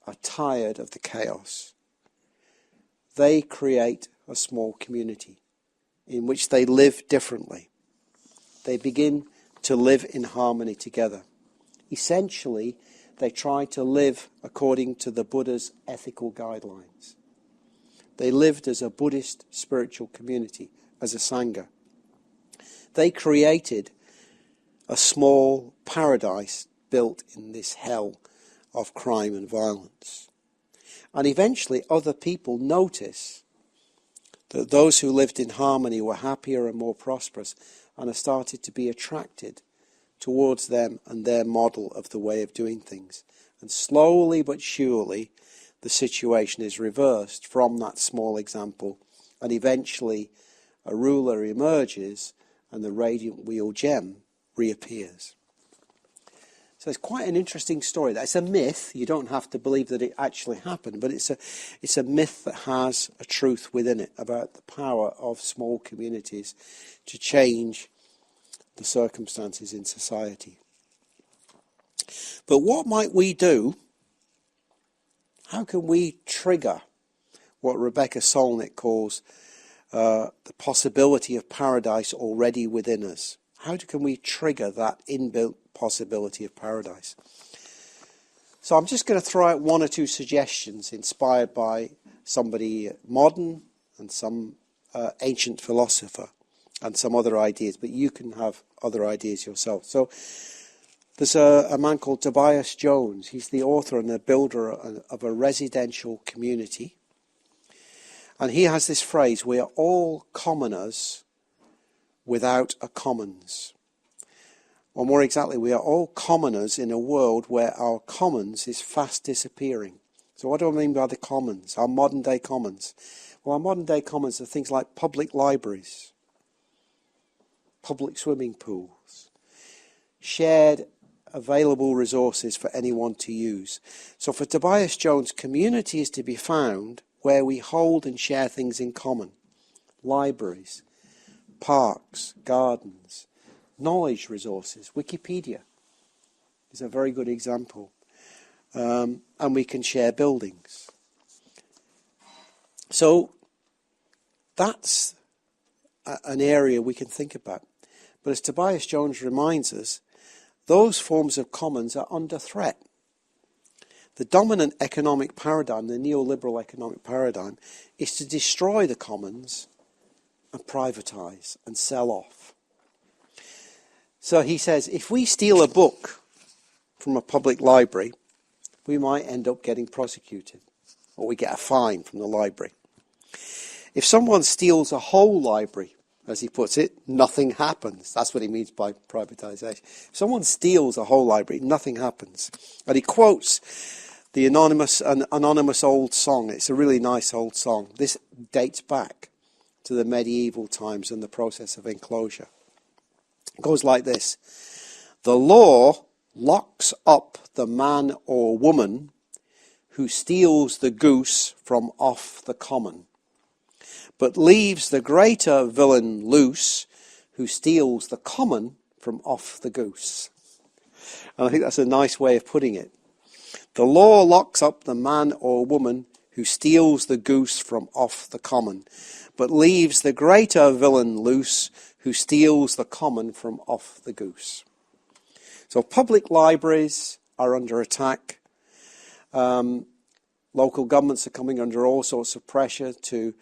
are tired of the chaos. They create a small community in which they live differently. They begin to live in harmony together. Essentially, they try to live according to the Buddha's ethical guidelines. They lived as a Buddhist spiritual community, as a Sangha. They created a small paradise built in this hell of crime and violence. And eventually other people notice that those who lived in harmony were happier and more prosperous, and have started to be attracted towards them and their model of the way of doing things. And slowly but surely the situation is reversed from that small example, and eventually a ruler emerges and the radiant wheel gem reappears. So it's quite an interesting story. That's a myth. You don't have to believe that it actually happened, but it's a myth that has a truth within it about the power of small communities to change the circumstances in society. But what might we do? How can we trigger what Rebecca Solnit calls the possibility of paradise already within us? How can we trigger that inbuilt possibility of paradise? So I'm just going to throw out one or two suggestions inspired by somebody modern and some ancient philosopher and some other ideas, but you can have other ideas yourself. So there's a man called Tobias Jones. He's the author and the builder of a residential community. And he has this phrase: we are all commoners without a commons. Or more exactly, we are all commoners in a world where our commons is fast disappearing. So what do I mean by the commons, our modern day commons? Well, our modern day commons are things like public libraries, public swimming pools, shared available resources for anyone to use. So for Tobias Jones, community is to be found where we hold and share things in common. Libraries, parks, gardens, knowledge resources. Wikipedia is a very good example. And we can share buildings. So that's an area we can think about. But as Tobias Jones reminds us, those forms of commons are under threat. The dominant economic paradigm, the neoliberal economic paradigm, is to destroy the commons and privatise and sell off. So he says, if we steal a book from a public library, we might end up getting prosecuted, or we get a fine from the library. If someone steals a whole library, as he puts it, nothing happens. That's what he means by privatisation. If someone steals a whole library, nothing happens. And he quotes the anonymous old song. It's a really nice old song. This dates back to the medieval times and the process of enclosure. It goes like this: the law locks up the man or woman who steals the goose from off the common, but leaves the greater villain loose who steals the common from off the goose. And I think that's a nice way of putting it. The law locks up the man or woman who steals the goose from off the common, but leaves the greater villain loose who steals the common from off the goose. So public libraries are under attack. Local governments are coming under all sorts of pressure to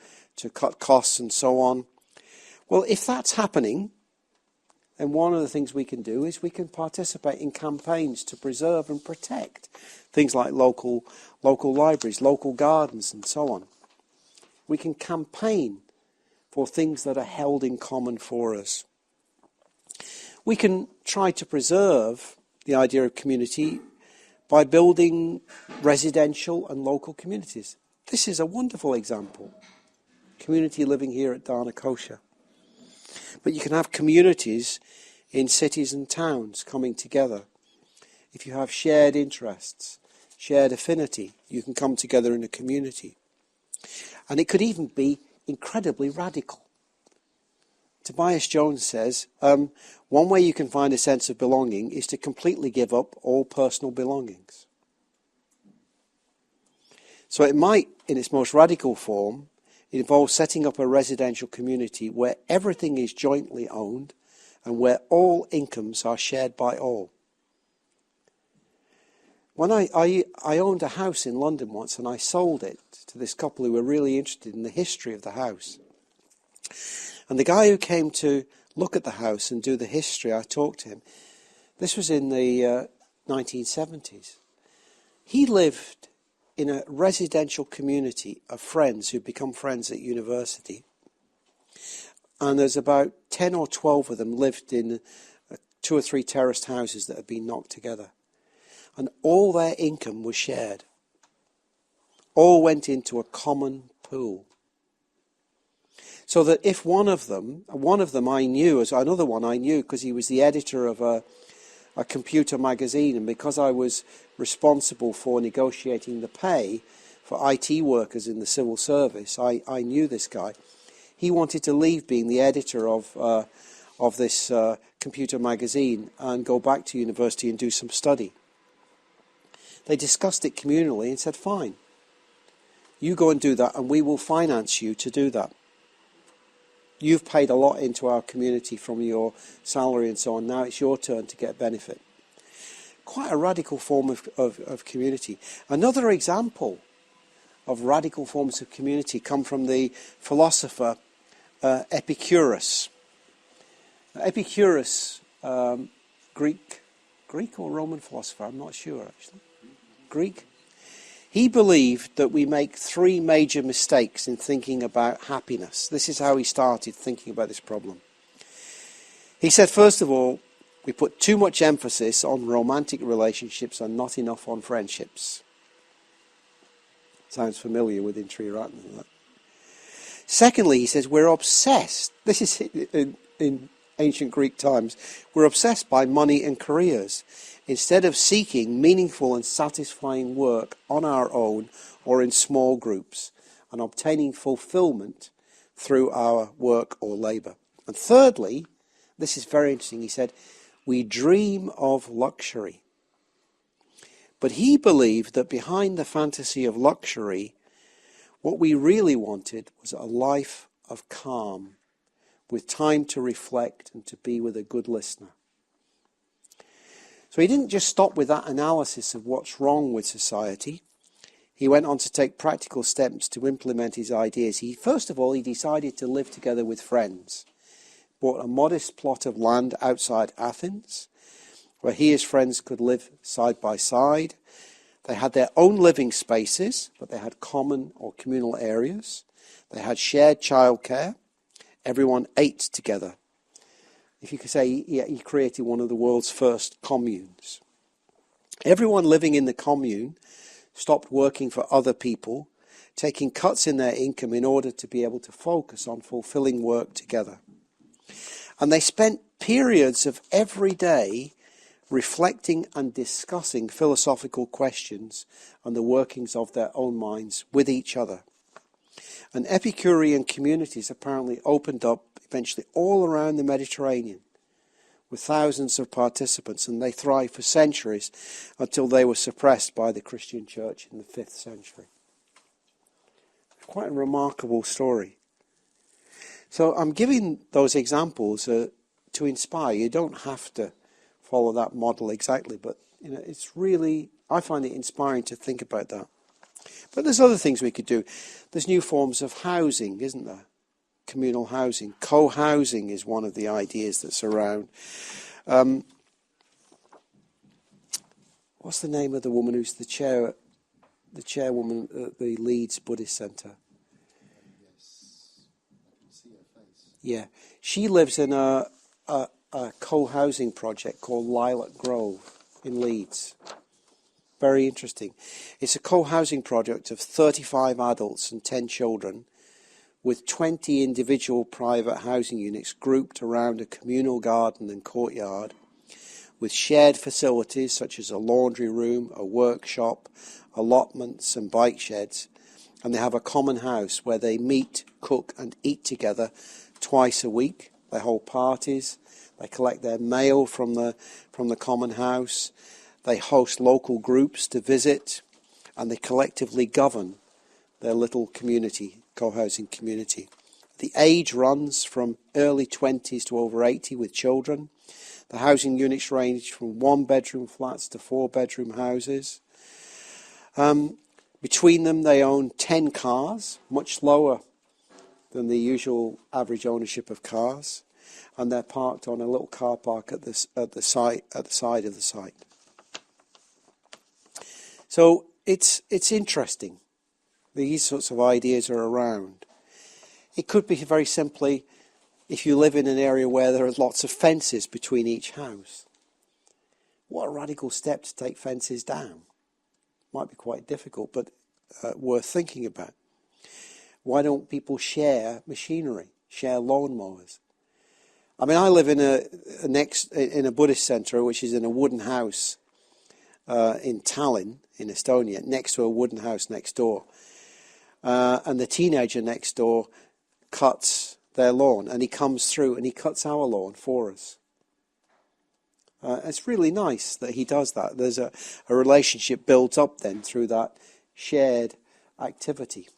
cut costs and so on. Well, if that's happening, then one of the things we can do is we can participate in campaigns to preserve and protect things like local libraries, local gardens and so on. We can campaign for things that are held in common for us. We can try to preserve the idea of community by building residential and local communities. This is a wonderful example. Community living here at Dana Kosher. But you can have communities in cities and towns coming together. If you have shared interests, shared affinity, you can come together in a community. And it could even be incredibly radical. Tobias Jones says, one way you can find a sense of belonging is to completely give up all personal belongings. So it might, in its most radical form, it involves setting up a residential community where everything is jointly owned and where all incomes are shared by all. When I owned a house in London once, and I sold it to this couple who were really interested in the history of the house. And the guy who came to look at the house and do the history, I talked to him. This was in the 1970s. He lived in a residential community of friends who'd become friends at university. And there's about 10 or 12 of them lived in 2 or 3 terraced houses that had been knocked together. And all their income was shared. All went into a common pool. So that if one of them I knew, as another one I knew because he was the editor of a computer magazine, and because I was responsible for negotiating the pay for IT workers in the civil service, I knew this guy. He wanted to leave being the editor of this computer magazine and go back to university and do some study. They discussed it communally and said, fine, you go and do that and we will finance you to do that. You've paid a lot into our community from your salary and so on. Now it's your turn to get benefit. Quite a radical form of community. Another example of radical forms of community come from the philosopher Epicurus. Epicurus, Greek or Roman philosopher, I'm not sure actually. Greek. He believed that we make 3 major mistakes in thinking about happiness. This is how he started thinking about this problem. He said, first of all, we put too much emphasis on romantic relationships and not enough on friendships. Sounds familiar within Sri Ratna. Secondly, he says, we're obsessed. This is in ancient Greek times. We're obsessed by money and careers, instead of seeking meaningful and satisfying work on our own or in small groups and obtaining fulfillment through our work or labour. And thirdly, this is very interesting, he said, we dream of luxury. But he believed that behind the fantasy of luxury, what we really wanted was a life of calm, with time to reflect and to be with a good listener. So he didn't just stop with that analysis of what's wrong with society. He went on to take practical steps to implement his ideas. First of all, he decided to live together with friends. Bought a modest plot of land outside Athens, where he and his friends could live side by side. They had their own living spaces, but they had common or communal areas. They had shared childcare. Everyone ate together. If you could say, he created one of the world's first communes. Everyone living in the commune stopped working for other people, taking cuts in their income in order to be able to focus on fulfilling work together. And they spent periods of every day reflecting and discussing philosophical questions and the workings of their own minds with each other. And Epicurean communities apparently opened up eventually all around the Mediterranean with thousands of participants, and they thrived for centuries until they were suppressed by the Christian church in the 5th century. Quite a remarkable story. So I'm giving those examples to inspire. You don't have to follow that model exactly, but it's really, I find it inspiring to think about that. But there's other things we could do. There's new forms of housing, isn't there? Communal housing. Co-housing is one of the ideas that's around. What's the name of the woman who's the chairwoman at the Leeds Buddhist Centre? Yes, I can see her face. Yeah, she lives in a a co-housing project called Lilac Grove in Leeds. Very interesting. It's a co-housing project of 35 adults and 10 children with 20 individual private housing units grouped around a communal garden and courtyard with shared facilities such as a laundry room, a workshop, allotments and bike sheds. And they have a common house where they meet, cook and eat together twice a week. They hold parties. They collect their mail from the common house. They host local groups to visit, and they collectively govern their little community, co-housing community. The age runs from early 20s to over 80 with children. The housing units range from 1-bedroom flats to 4-bedroom houses. Between them, they own 10 cars, much lower than the usual average ownership of cars, and they're parked on a little car park at the side of the site. So it's interesting. These sorts of ideas are around. It could be very simply if you live in an area where there are lots of fences between each house. What a radical step to take fences down. Might be quite difficult, but worth thinking about. Why don't people share machinery, share lawnmowers? I mean, I live in a Buddhist centre, which is in a wooden house in Tallinn, in Estonia, next to a wooden house next door. And the teenager next door cuts their lawn, and he comes through and he cuts our lawn for us. It's really nice that he does that. There's a relationship built up then through that shared activity.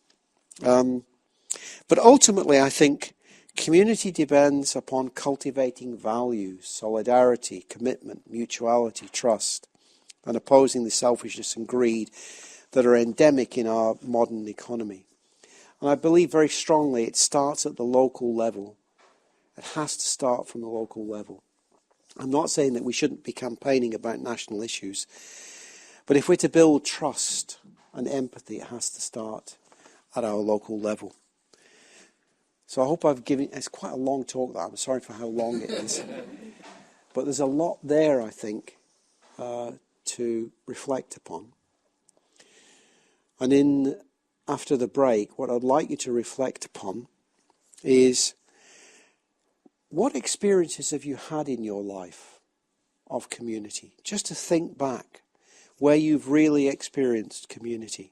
But ultimately, I think community depends upon cultivating values, solidarity, commitment, mutuality, trust, and opposing the selfishness and greed that are endemic in our modern economy. And I believe very strongly it starts at the local level. It has to start from the local level. I'm not saying that we shouldn't be campaigning about national issues, but if we're to build trust and empathy, it has to start at our local level. So I hope I've given, it's quite a long talk that, I'm sorry for how long it is, but there's a lot there, I think, to reflect upon. And after the break, what I'd like you to reflect upon is, what experiences have you had in your life of community? Just to think back where you've really experienced community.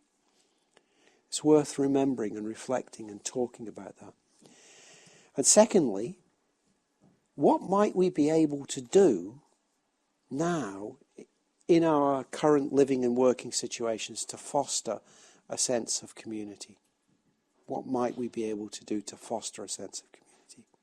It's worth remembering and reflecting and talking about that. And secondly, what might we be able to do now in our current living and working situations to foster a sense of community? What might we be able to do to foster a sense of community?